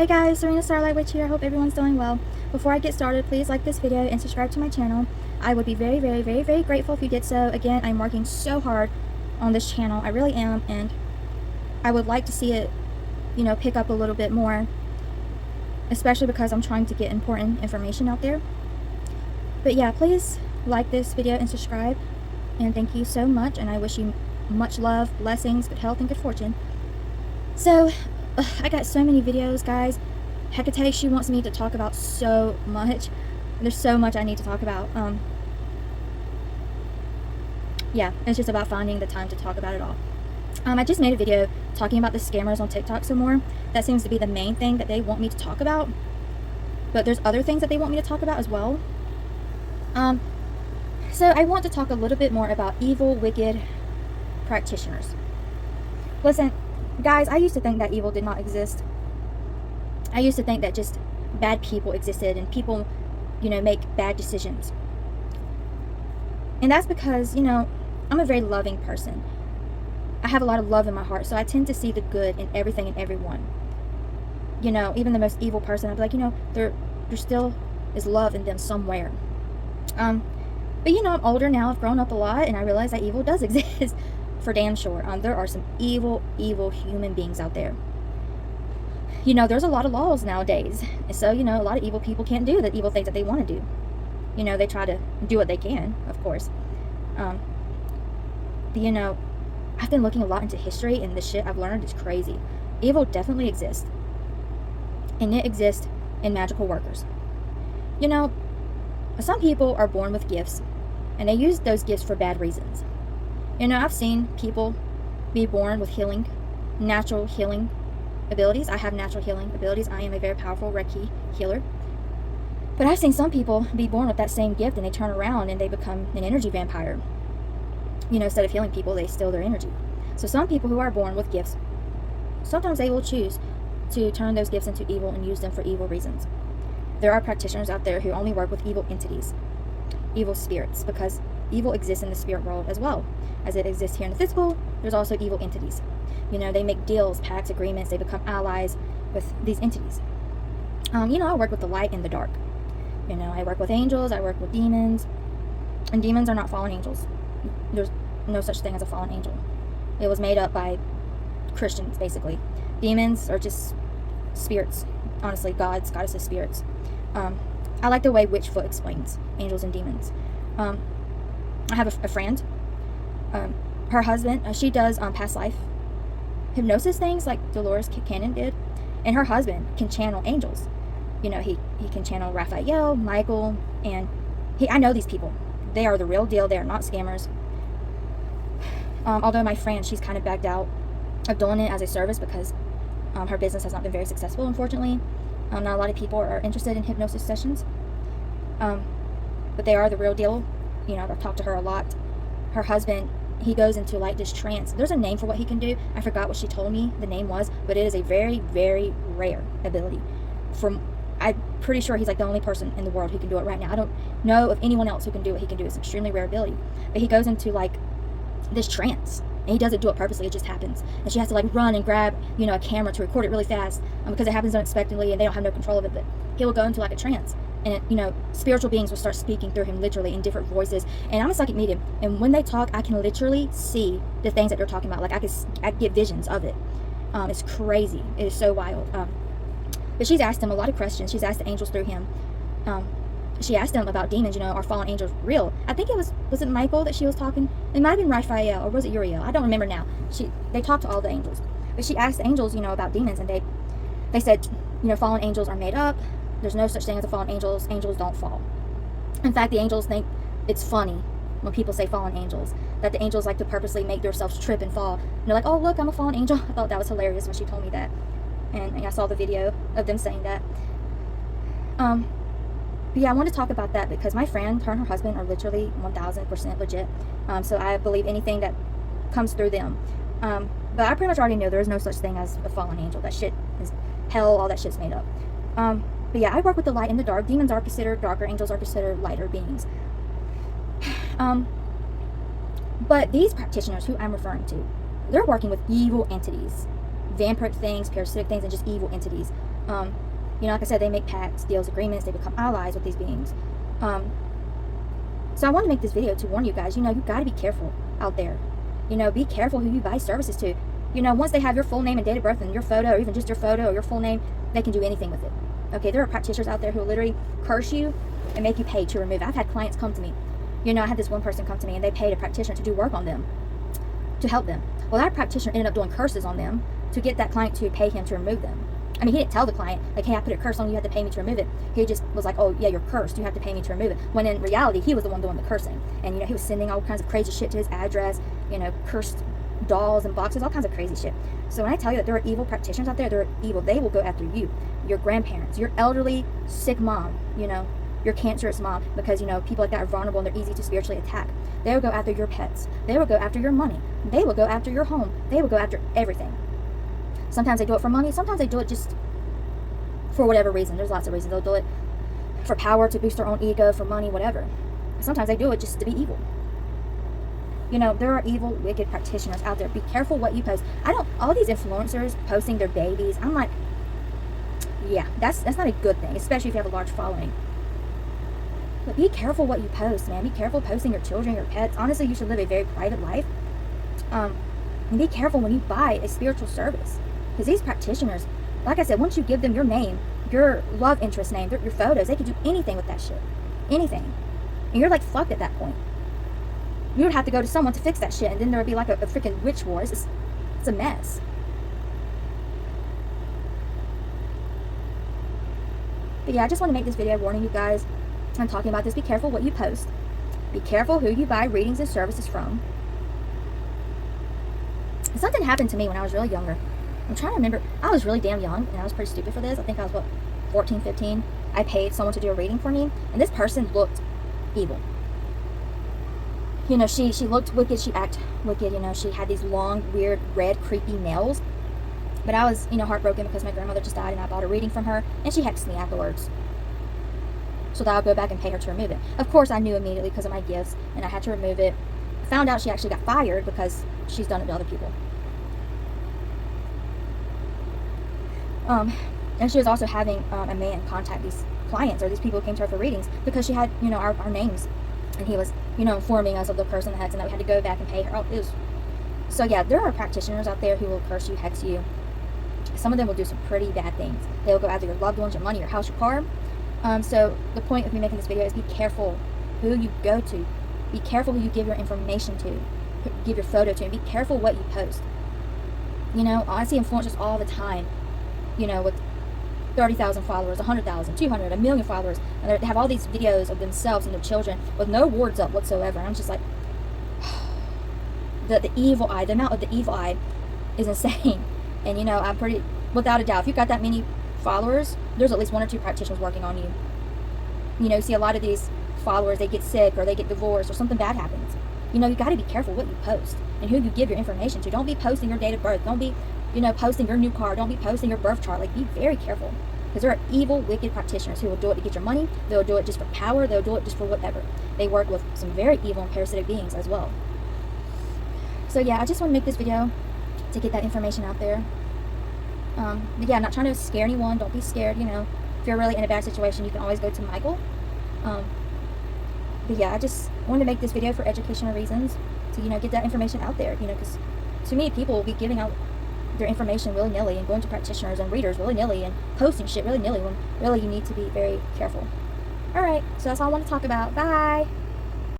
Hey guys, Serena Starlight Witch here. I hope everyone's doing well. Before I get started, please like this video and subscribe to my channel. I would be very grateful if you did so. Again, I'm working so hard on this channel. I really am, and I would like to see it, pick up a little bit more, especially because I'm trying to get important information out there. But yeah, please like this video and subscribe, and thank you so much, and I wish you much love, blessings, good health, and good fortune. So, I got so many videos, guys. Hecate, she wants me to talk about so much. There's so much I need to talk about. Yeah, it's just about finding the time to talk about it all. I just made a video talking about the scammers on TikTok some more. That seems to be the main thing that they want me to talk about. But there's other things that they want me to talk about as well. So I want to talk a little bit more about evil, wicked practitioners. Listen, guys, I used to think that evil did not exist. I used to think that just bad people existed and people, make bad decisions. And that's because, I'm a very loving person. I have a lot of love in my heart, so I tend to see the good in everything and everyone. Even the most evil person, I'd be like, there still is love in them somewhere. But I'm older now, I've grown up a lot, and I realize that evil does exist. For damn sure. There are some evil human beings out there. There's a lot of laws nowadays. So, a lot of evil people can't do the evil things that they want to do. They try to do what they can, of course. But, I've been looking a lot into history, and the shit I've learned is crazy. Evil definitely exists. And it exists in magical workers. Some people are born with gifts, and they use those gifts for bad reasons. I've seen people be born with natural healing abilities. I have natural healing abilities. I am a very powerful Reiki healer. But I've seen some people be born with that same gift, and they turn around and they become an energy vampire. Instead of healing people, they steal their energy. So some people who are born with gifts, sometimes they will choose to turn those gifts into evil and use them for evil reasons. There are practitioners out there who only work with evil entities, evil spirits, because evil exists in the spirit world as well as it exists here in the physical. There's also evil entities. They make deals, pacts, agreements. They become allies with these entities. I work with the light and the dark. I work with angels. I work with demons. And demons are not fallen angels. There's no such thing as a fallen angel. It was made up by Christians, basically. Demons are just spirits. Honestly, goddesses, spirits. I like the way Witchfoot explains angels and demons. I have a friend. Her husband, she does past life hypnosis things like Dolores Cannon did, and her husband can channel angels. He can channel Raphael, Michael, and I know these people. They are the real deal. They are not scammers. Although my friend, she's kind of backed out of doing it as a service because her business has not been very successful, unfortunately. Not a lot of people are interested in hypnosis sessions, but they are the real deal. I've talked to her a lot. Her husband, he goes into like this trance. There's a name for what he can do. I forgot what she told me the name was, but it is a very rare ability. I'm pretty sure he's like the only person in the world who can do it right now. I don't know of anyone else who can do what he can do. It's an extremely rare ability. But he goes into like this trance, and he doesn't do it purposely. It just happens, and she has to like run and grab a camera to record it really fast because it happens unexpectedly, and they don't have no control of it. But he will go into like a trance, and spiritual beings will start speaking through him literally in different voices. And I'm a psychic medium, and when they talk, I can literally see the things that they're talking about. Like I get visions of it. It's crazy. It is so wild. But she's asked him a lot of questions. She's asked the angels through him. She asked them about demons. Are fallen angels real? I think was it Michael that she was talking? It might have been Raphael, or was it Uriel? I don't remember now. They talked to all the angels, but she asked the angels, about demons, and they said, fallen angels are made up. There's no such thing as a fallen angels. Angels don't fall. In fact, the angels think it's funny when people say fallen angels, that the angels like to purposely make themselves trip and fall. And they're like, oh, look, I'm a fallen angel. I thought that was hilarious when she told me that. And I saw the video of them saying that. But yeah, I want to talk about that because my friend, her and her husband are literally 1000% legit. So I believe anything that comes through them. But I pretty much already know there is no such thing as a fallen angel. That shit is hell. All that shit's made up. But yeah, I work with the light and the dark. Demons are considered darker. Angels are considered lighter beings. But these practitioners who I'm referring to, they're working with evil entities. Vampiric things, parasitic things, and just evil entities. Like I said, they make pacts, deals, agreements. They become allies with these beings. So I want to make this video to warn you guys. You got to be careful out there. Be careful who you buy services to. Once they have your full name and date of birth and your photo, or even just your photo or your full name, they can do anything with it. Okay, there are practitioners out there who will literally curse you and make you pay to remove it. I've had clients come to me. I had this one person come to me and they paid a practitioner to do work on them, to help them. Well, that practitioner ended up doing curses on them to get that client to pay him to remove them. I mean, he didn't tell the client, like, hey, I put a curse on you, you have to pay me to remove it. He just was like, oh, yeah, you're cursed, you have to pay me to remove it. When in reality, he was the one doing the cursing. And, he was sending all kinds of crazy shit to his address, cursed dolls and boxes, all kinds of crazy shit. So when I tell you that there are evil practitioners out there, they're evil. They will go after you, your grandparents, your elderly, sick mom, your cancerous mom, because, people like that are vulnerable and they're easy to spiritually attack. They will go after your pets. They will go after your money. They will go after your home. They will go after everything. Sometimes they do it for money. Sometimes they do it just for whatever reason. There's lots of reasons. They'll do it for power, to boost their own ego, for money, whatever. Sometimes they do it just to be evil. There are evil, wicked practitioners out there. Be careful what you post. All these influencers posting their babies, I'm like, yeah, that's not a good thing, especially if you have a large following. But be careful what you post, man. Be careful posting your children, your pets. Honestly, you should live a very private life. And be careful when you buy a spiritual service. Because these practitioners, like I said, once you give them your name, your love interest name, your photos, they could do anything with that shit. Anything. And you're like fucked at that point. You would have to go to someone to fix that shit, and then there would be like a freaking witch war. It's a mess. But yeah, I just want to make this video warning you guys. I'm talking about this. Be careful what you post. Be careful who you buy readings and services from. Something happened to me when I was really younger. I'm trying to remember. I was really damn young, and I was pretty stupid for this. I think I was, 14, 15. I paid someone to do a reading for me, and this person looked evil. She looked wicked. She acted wicked. She had these long, weird, red, creepy nails. But I was, heartbroken because my grandmother just died, and I bought a reading from her, and she hexed me afterwards. So that I'll go back and pay her to remove it. Of course, I knew immediately because of my gifts, and I had to remove it. I found out she actually got fired because she's done it to other people. And she was also having a man contact these clients or these people who came to her for readings because she had, our names. And he was, informing us of the person that and that we had to go back and pay her. So yeah, there are practitioners out there who will curse you, hex you. Some of them will do some pretty bad things. They will go after your loved ones, your money, your house, your car. So the point of me making this video is be careful who you go to. Be careful who you give your information to. Give your photo to. And be careful what you post. I see influencers all the time, with 30,000 followers, 100,000, 200, 1 million followers, and they have all these videos of themselves and their children with no words up whatsoever. And I'm just like, the evil eye, the amount of the evil eye is insane. And I'm pretty, without a doubt, if you've got that many followers, there's at least 1 or 2 practitioners working on you. You see a lot of these followers, they get sick or they get divorced or something bad happens. You got to be careful what you post and who you give your information to. Don't be posting your date of birth. Don't be posting your new car. Don't be posting your birth chart. Like, be very careful. Because there are evil, wicked practitioners who will do it to get your money. They'll do it just for power. They'll do it just for whatever. They work with some very evil and parasitic beings as well. So yeah, I just want to make this video to get that information out there. But yeah, I'm not trying to scare anyone. Don't be scared, If you're really in a bad situation, you can always go to Michael. But yeah, I just wanted to make this video for educational reasons. To, get that information out there, because to me, people will be giving out their information willy-nilly and going to practitioners and readers willy-nilly and posting shit willy-nilly when really you need to be very careful. Alright, so that's all I want to talk about. Bye!